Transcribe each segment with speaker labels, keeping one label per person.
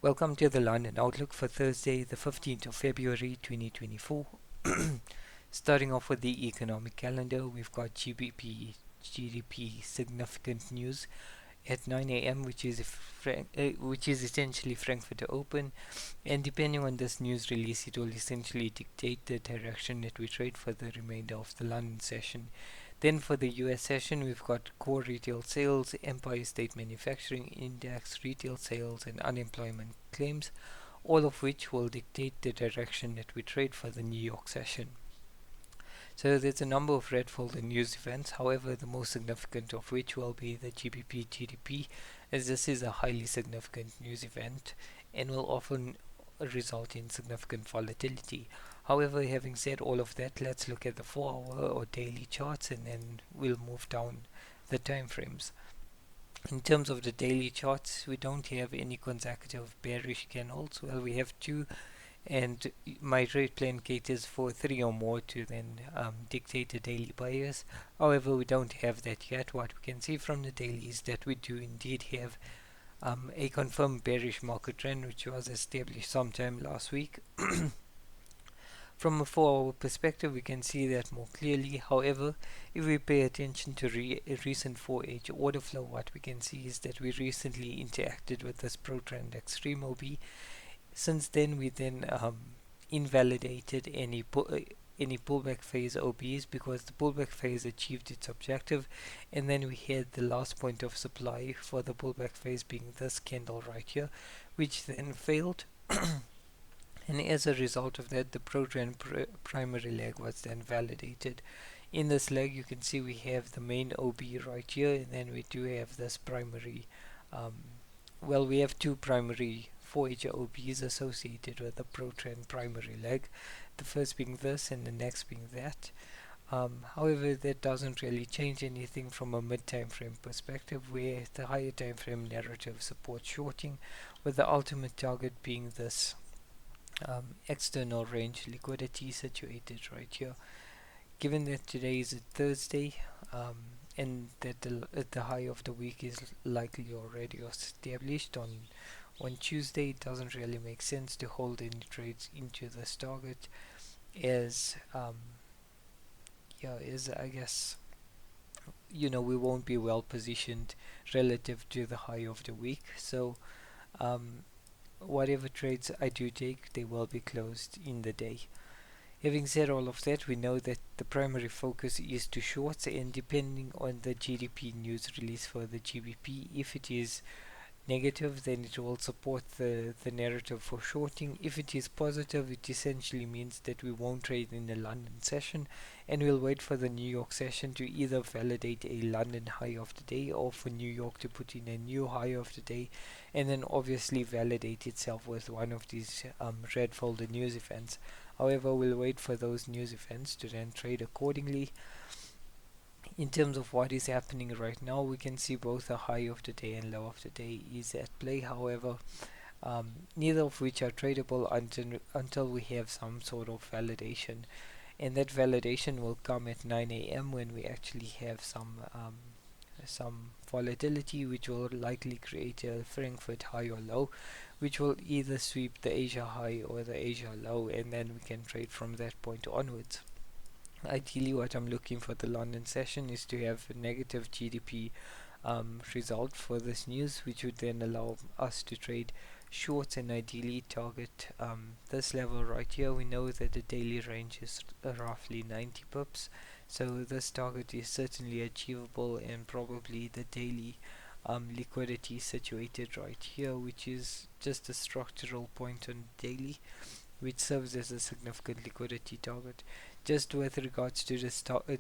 Speaker 1: Welcome to the London Outlook for Thursday, the 15th of February 2024. Starting off with the economic calendar, we've got GBP, GDP significant news at 9 a.m., which is essentially Frankfurt Open, and depending on this news release, it will essentially dictate the direction that we trade for the remainder of the London session. Then for the US session, we've got core retail sales, Empire State Manufacturing Index, retail sales, and unemployment claims, all of which will dictate the direction that we trade for the New York session. So there's a number of red folder news events, however the most significant of which will be the GBP GDP, as this is a highly significant news event and will often result in significant volatility. However, having said all of that, let's look at the 4-hour or daily charts and then we'll move down the time frames. In terms of the daily charts, we don't have any consecutive bearish candles. Well, we have two, and my rate plan caters for 3 or more to then dictate the daily bias. However, we don't have that yet. What we can see from the daily is that we do indeed have a confirmed bearish market trend, which was established sometime last week. From a 4-hour perspective, we can see that more clearly. However, if we pay attention to recent 4H order flow, what we can see is that we recently interacted with this pro-trend extreme OB. Since then, we then invalidated any pullback phase OBs because the pullback phase achieved its objective, and then we had the last point of supply for the pullback phase being this candle right here, which then failed. And as a result of that, the pro-trend primary leg was then validated. In this leg, you can see we have the main OB right here, and then we do have this primary, we have two primary 4H OBs associated with the pro-trend primary leg, the first being this and the next being that. However, that doesn't really change anything from a mid-time frame perspective, where the higher time frame narrative supports shorting, with the ultimate target being this external range liquidity situated right here. Given that today is a Thursday and that the high of the week is likely already established on Tuesday, it doesn't really make sense to hold any trades into this target, as I guess we won't be well positioned relative to the high of the week. So whatever trades I do take, they will be closed in the day. Having said all of that, we know that the primary focus is to shorts, and depending on the GDP news release for the GBP, if it is negative, then it will support the narrative for shorting. If it is positive, it essentially means that we won't trade in the London session, and we'll wait for the New York session to either validate a London high of the day, or for New York to put in a new high of the day, and then obviously validate itself with one of these red folder news events. However, we'll wait for those news events to then trade accordingly. In terms of what is happening right now, we can see both a high of the day and low of the day is at play. However, neither of which are tradable until we have some sort of validation, and that validation will come at 9 a.m. when we actually have some volatility, which will likely create a Frankfurt high or low, which will either sweep the Asia high or the Asia low, and then we can trade from that point onwards. Ideally, what I'm looking for the London session is to have a negative GDP result for this news, which would then allow us to trade shorts and ideally target this level right here. We know that the daily range is roughly 90 pips, so this target is certainly achievable, and probably the daily liquidity situated right here, which is just a structural point on daily, which serves as a significant liquidity target. Just with regards to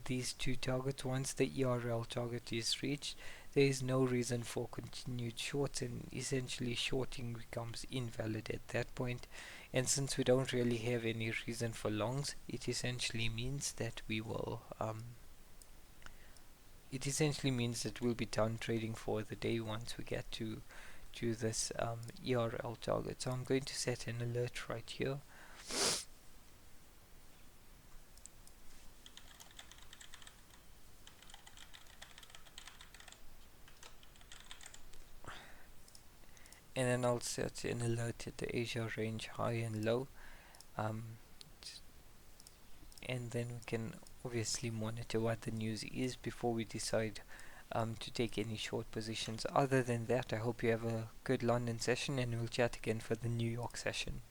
Speaker 1: these two targets, once the ERL target is reached, there is no reason for continued shorts, and essentially shorting becomes invalid at that point. And since we don't really have any reason for longs, it essentially means that we'll be done trading for the day once we get to this ERL target. So I'm going to set an alert right here. And then I'll set an alert at the Asia range high and low, um, and then we can obviously monitor what the news is before we decide to take any short positions. Other than that, I hope you have a good London session, and we'll chat again for the New York session.